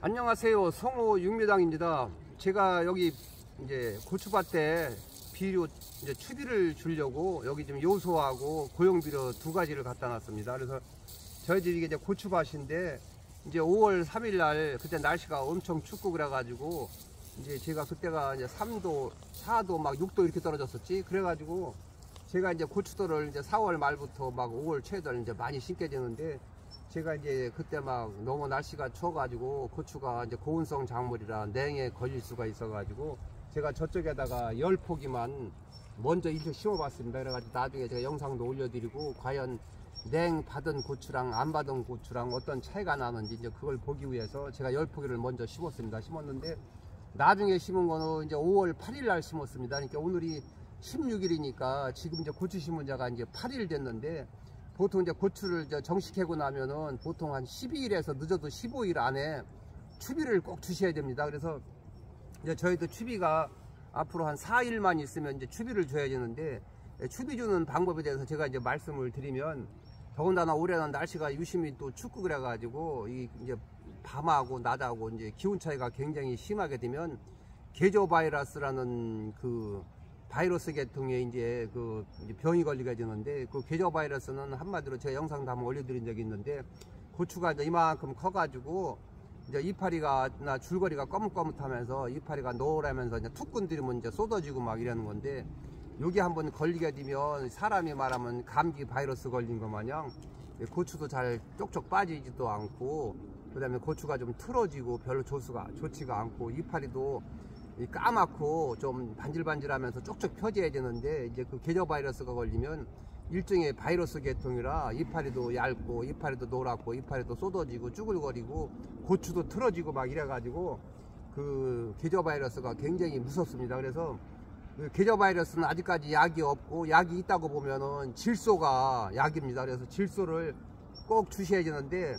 안녕하세요. 성호 육묘당입니다. 제가 여기 이제 고추밭에 비료 이제 추비를 주려고 여기 좀 요소하고 고용비료 두 가지를 갖다 놨습니다. 그래서 저희 집이 이제 고추밭인데 이제 5월 3일 날 그때 날씨가 엄청 춥고 그래가지고 이제 제가 그때가 이제 3도, 4도 막 6도 이렇게 떨어졌었지. 그래가지고 제가 이제 고추도를 이제 4월 말부터 막 5월 초에들 이제 많이 심게 되는데 제가 이제 그때 막 너무 날씨가 추워가지고 고추가 이제 고온성 작물이라 냉에 걸릴 수가 있어가지고 제가 저쪽에다가 10포기만 먼저 일찍 심어봤습니다. 그래가지고 나중에 제가 영상도 올려드리고 과연 냉 받은 고추랑 안 받은 고추랑 어떤 차이가 나는지 이제 그걸 보기 위해서 제가 10포기를 먼저 심었습니다. 심었는데 나중에 심은 거는 이제 5월 8일 날 심었습니다. 그러니까 오늘이 16일이니까 지금 이제 고추 심은 지가 이제 8일 됐는데 보통 이제 고추를 이제 정식 해고 나면은 보통 한 12일에서 늦어도 15일 안에 추비를 꼭 주셔야 됩니다. 그래서 이제 저희도 추비가 앞으로 한 4일만 있으면 이제 추비를 줘야 되는데 추비 주는 방법에 대해서 제가 이제 말씀을 드리면 더군다나 올해는 날씨가 유심히 또 춥고 그래가지고 이제 밤하고 낮하고 이제 기온 차이가 굉장히 심하게 되면 계조 바이러스라는 그 바이러스 계통에 이제 그 병이 걸리게 되는데 그 계조 바이러스는 한마디로 제가 영상도 한번 올려드린 적이 있는데 고추가 이제 이만큼 커가지고 이제 이파리가나 줄거리가 거뭇거뭇하면서 이파리가 노랗면서 이제 툭 건드리면 이제 쏟아지고 막 이러는 건데 여기 한번 걸리게 되면 사람이 말하면 감기 바이러스 걸린 것 마냥 고추도 잘 쪽쪽 빠지지도 않고 그 다음에 고추가 좀 틀어지고 별로 좋지가 않고 이파리도 까맣고 좀 반질반질하면서 쪽쪽 펴져야 되는데 이제 그 계조 바이러스가 걸리면 일종의 바이러스 계통이라 이파리도 얇고 이파리도 노랗고 이파리도 쏟아지고 쭈글거리고 고추도 틀어지고 막 이래가지고 그 계조 바이러스가 굉장히 무섭습니다. 그래서 그 계조 바이러스는 아직까지 약이 없고 약이 있다고 보면은 질소가 약입니다. 그래서 질소를 꼭 주셔야 되는데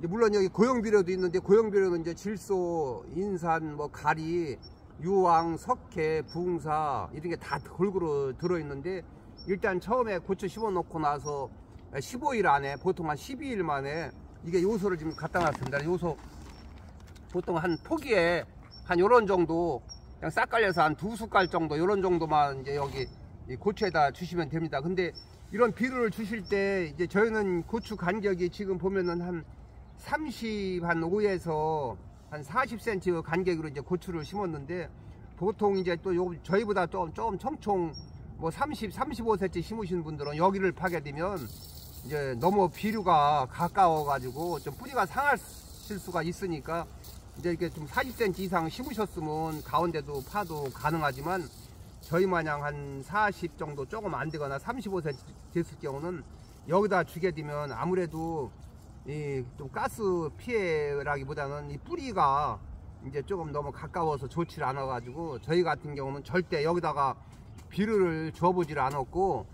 물론 여기 고용비료도 있는데 고용비료는 이제 질소, 인산, 뭐 가리, 유황, 석회, 붕사 이런 게 다 골고루 들어있는데 일단 처음에 고추 심어놓고 나서 15일 안에 보통 한 12일 만에 이게 요소를 지금 갖다 놨습니다. 요소 보통 한 포기에 한 요런 정도 그냥 싹 깔려서 한 2숟갈 정도 요런 정도만 이제 여기 이 고추에다 주시면 됩니다. 근데 이런 비료를 주실 때 이제 저희는 고추 간격이 지금 보면은 한 35에서 한 40cm 간격으로 이제 고추를 심었는데 보통 이제 또 저희보다 좀 청총 뭐 35cm 심으신 분들은 여기를 파게 되면 이제 너무 비료가 가까워 가지고 좀 뿌리가 상하실 수가 있으니까 이제 이렇게 좀 40cm 이상 심으셨으면 가운데도 파도 가능하지만 저희 마냥 한 40 정도 조금 안 되거나 35cm 됐을 경우는 여기다 주게 되면 아무래도 좀 가스 피해라기보다는 이 뿌리가 이제 조금 너무 가까워서 좋지 않아 가지고 저희 같은 경우는 절대 여기다가 비료를 줘보질 않았고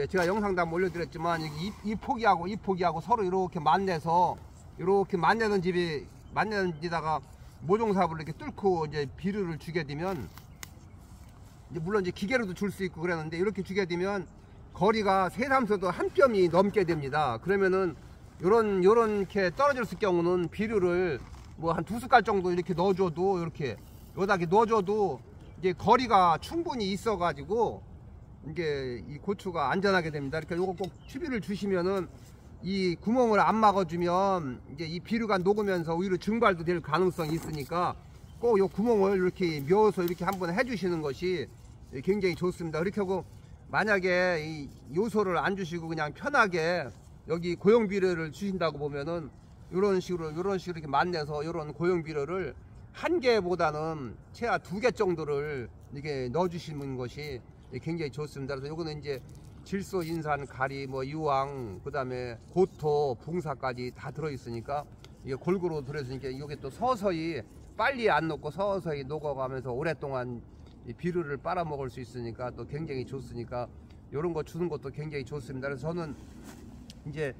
제가 영상도 한번 올려드렸지만 이 포기하고 서로 이렇게 만내서 이렇게 만내는 데다가 모종삽을 이렇게 뚫고 이제 비료를 주게 되면 이제 물론 이제 기계로도 줄 수 있고 그랬는데 이렇게 주게 되면 거리가 새삼서도 한 뼘이 넘게 됩니다. 그러면은 요렇게 떨어졌을 경우는 비료를 뭐 한 2숟갈 정도 이렇게 넣어줘도 이렇게 여기다 넣어줘도 이제 거리가 충분히 있어 가지고 이게 이 고추가 안전하게 됩니다. 그러니까 요거 꼭 추비를 주시면은 이 구멍을 안 막아주면 이제 이 비료가 녹으면서 오히려 증발도 될 가능성이 있으니까 꼭 요 구멍을 이렇게 메어서 이렇게 한번 해주시는 것이 굉장히 좋습니다. 그렇게 하고 만약에 이 요소를 안 주시고 그냥 편하게 여기 고용비료를 주신다고 보면은 이런 식으로 이렇게 만내서 이런 고용비료를 한 개보다는 최하 2개 정도를 이게 넣어 주시는 것이 굉장히 좋습니다. 그래서 요거는 이제 질소, 인산, 가리, 뭐 유황, 그 다음에 고토, 붕사까지 다 들어있으니까 이게 골고루 들어있으니까 이게 또 서서히 빨리 안 녹고 서서히 녹아가면서 오랫동안 이 비료를 빨아먹을 수 있으니까 또 굉장히 좋으니까 이런 거 주는 것도 굉장히 좋습니다. 그래서 저는 이제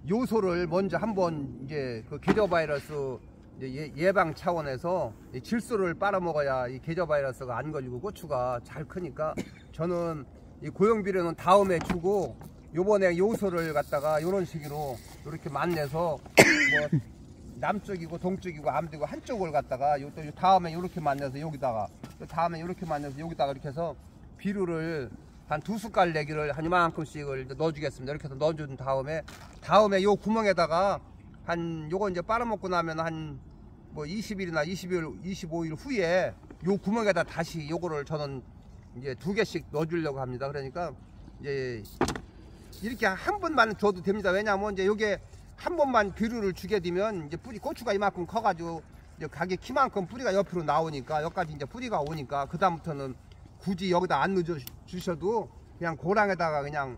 요소를 먼저 한번 이제 그 계조 바이러스 예방 차원에서 질소를 빨아먹어야 이 계조 바이러스가 안 걸리고 고추가 잘 크니까 저는 이 고용비료는 다음에 주고 요번에 요소를 갖다가 이런 식으로 이렇게 만내서 뭐 남쪽이고 동쪽이고 암되고 한쪽을 갖다가 또 다음에 이렇게 만나서 여기다가 또 다음에 이렇게 만나서 여기다가 이렇게 해서 비료를 한 2숟갈 내기를 한 이만큼씩을 넣어주겠습니다. 이렇게 해서 넣어준 다음에 요 구멍에다가 요거 이제 빨아먹고 나면 한 뭐 20일이나 25일 후에 요 구멍에다 다시 요거를 저는 이제 2개씩 넣어주려고 합니다. 그러니까 이제 이렇게 한 번만 줘도 됩니다. 왜냐하면 이제 요게 한 번만 비료를 주게 되면 이제 고추가 이만큼 커가지고 이제 가게 키만큼 뿌리가 옆으로 나오니까 여기까지 이제 뿌리가 오니까 그 다음부터는 굳이 여기다 안 넣어 주셔도 그냥 고랑에다가 그냥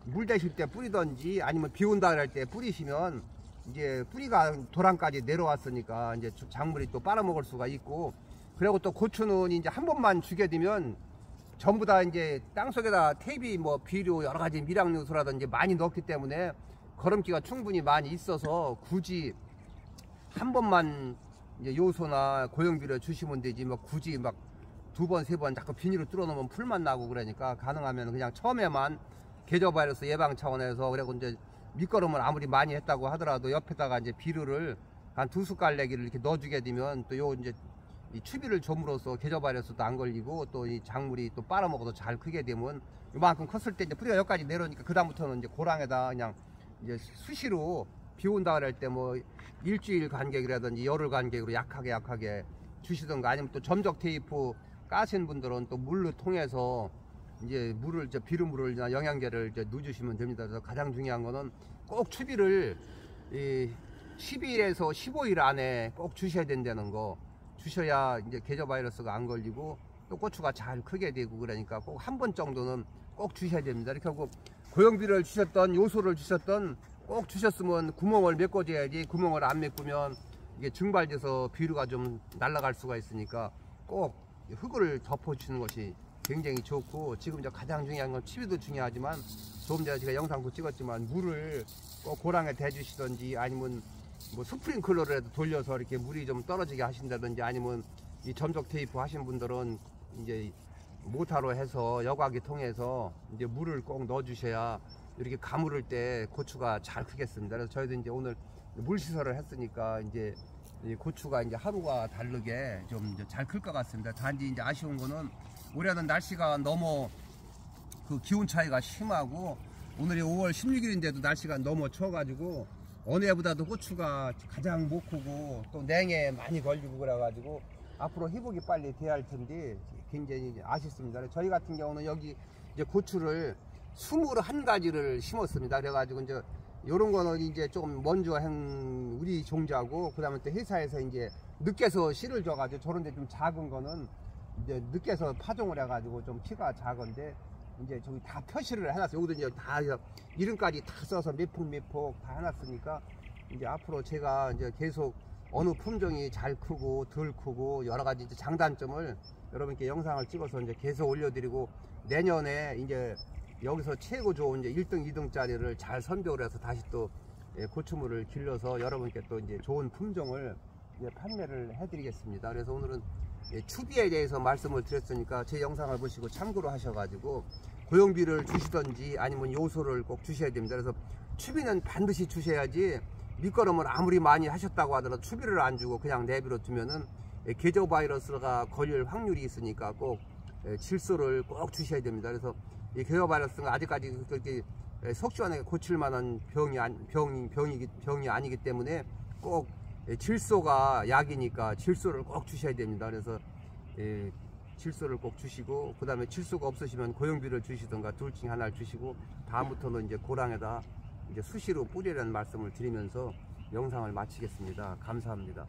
물 대실 때 뿌리든지 아니면 비 온다 할 때 뿌리시면 이제 뿌리가 도랑까지 내려왔으니까 이제 작물이 또 빨아먹을 수가 있고, 그리고 또 고추는 이제 한 번만 주게 되면 전부 다 이제 땅속에다 퇴비 뭐 비료 여러 가지 미량요소라든지 많이 넣기 때문에 거름기가 충분히 많이 있어서 굳이 한 번만 이제 요소나 고용비료 주시면 되지 뭐 굳이 막 2번 3번 자꾸 비닐로 뚫어 놓으면 풀만 나고 그러니까 가능하면 그냥 처음에만 계저바이러스 예방 차원에서, 그리고 이제 밑거름을 아무리 많이 했다고 하더라도 옆에다가 이제 비료를 한 2숟갈 내기를 이렇게 넣어주게 되면 또 요 이제 이 추비를 줌으로써 계저바이러스도 안 걸리고 또 이 작물이 또 빨아먹어도 잘 크게 되면 이만큼 컸을 때 이제 뿌리가 여기까지 내려오니까 그 다음부터는 이제 고랑에다 그냥 이제 수시로 비 온다 그럴 때 뭐 일주일 간격이라든지 열흘 간격으로 약하게 주시던가, 아니면 또 점적 테이프 까신 분들은 또 물로 통해서 이제 비료물을 영양제를 이제 넣어주시면 됩니다. 그래서 가장 중요한 거는 꼭 추비를 12일에서 15일 안에 꼭 주셔야 된다는 거. 주셔야 이제 계저바이러스가 안 걸리고 또 고추가 잘 크게 되고, 그러니까 꼭 한 번 정도는 꼭 주셔야 됩니다. 이렇게 하고 고용비를 주셨던 요소를 주셨던 꼭 주셨으면 구멍을 메꿔줘야지, 구멍을 안 메꾸면 이게 증발돼서 비료가 좀 날아갈 수가 있으니까 꼭 흙을 덮어주는 것이 굉장히 좋고, 지금 이제 가장 중요한 건 추비도 중요하지만 조금 전에 제가 영상도 찍었지만 물을 꼭 고랑에 대주시던지 아니면 뭐 스프링클러를 돌려서 이렇게 물이 좀 떨어지게 하신다든지, 아니면 이 점적 테이프 하신 분들은 이제 모타로 해서 여과기 통해서 이제 물을 꼭 넣어 주셔야 이렇게 가물을 때 고추가 잘 크겠습니다. 그래서 저희도 이제 오늘 물 시설을 했으니까 이제 이 고추가 이제 하루가 다르게 좀 잘 클 것 같습니다. 단지 이제 아쉬운 거는 올해는 날씨가 너무 그 기온 차이가 심하고, 오늘이 5월 16일인데도 날씨가 너무 추워가지고 어느 해보다도 고추가 가장 못 크고 또 냉해 많이 걸리고 그래가지고 앞으로 회복이 빨리 돼야 할 텐데 굉장히 아쉽습니다. 저희 같은 경우는 여기 이제 고추를 21가지를 심었습니다. 그래가지고 이제 요런 거는 이제 조금 먼저 한 우리 종자고, 그 다음에 또 회사에서 이제 늦게서 씨를 줘가지고 저런 데 좀 작은 거는 이제 늦게서 파종을 해가지고 좀 키가 작은데 이제 저기 다 표시를 해놨어요. 여기도 이제 다 이름까지 다 써서 몇 폭 다 해놨으니까 이제 앞으로 제가 이제 계속 어느 품종이 잘 크고 덜 크고 여러 가지 이제 장단점을 여러분께 영상을 찍어서 이제 계속 올려드리고, 내년에 이제 여기서 최고 좋은 이제 1등, 2등짜리를 잘 선별을 해서 다시 또 고추물을 길러서 여러분께 또 이제 좋은 품종을 이제 판매를 해드리겠습니다. 그래서 오늘은 추비에 대해서 말씀을 드렸으니까 제 영상을 보시고 참고로 하셔가지고 고용비를 주시던지 아니면 요소를 꼭 주셔야 됩니다. 그래서 추비는 반드시 주셔야지, 밑거름을 아무리 많이 하셨다고 하더라도 추비를 안 주고 그냥 내비로 두면은 계저바이러스가 걸릴 확률이 있으니까 꼭 질소를 꼭 주셔야 됩니다. 그래서 이 계저바이러스가 아직까지 그렇게 속 시원하게 고칠 만한 병이 아니기 때문에 꼭 질소가 약이니까 질소를 꼭 주셔야 됩니다. 그래서 질소를 꼭 주시고, 그 다음에 질소가 없으시면 고용비를 주시던가 둘 중에 하나를 주시고, 다음부터는 이제 고랑에다 이제 수시로 뿌리라는 말씀을 드리면서 영상을 마치겠습니다. 감사합니다.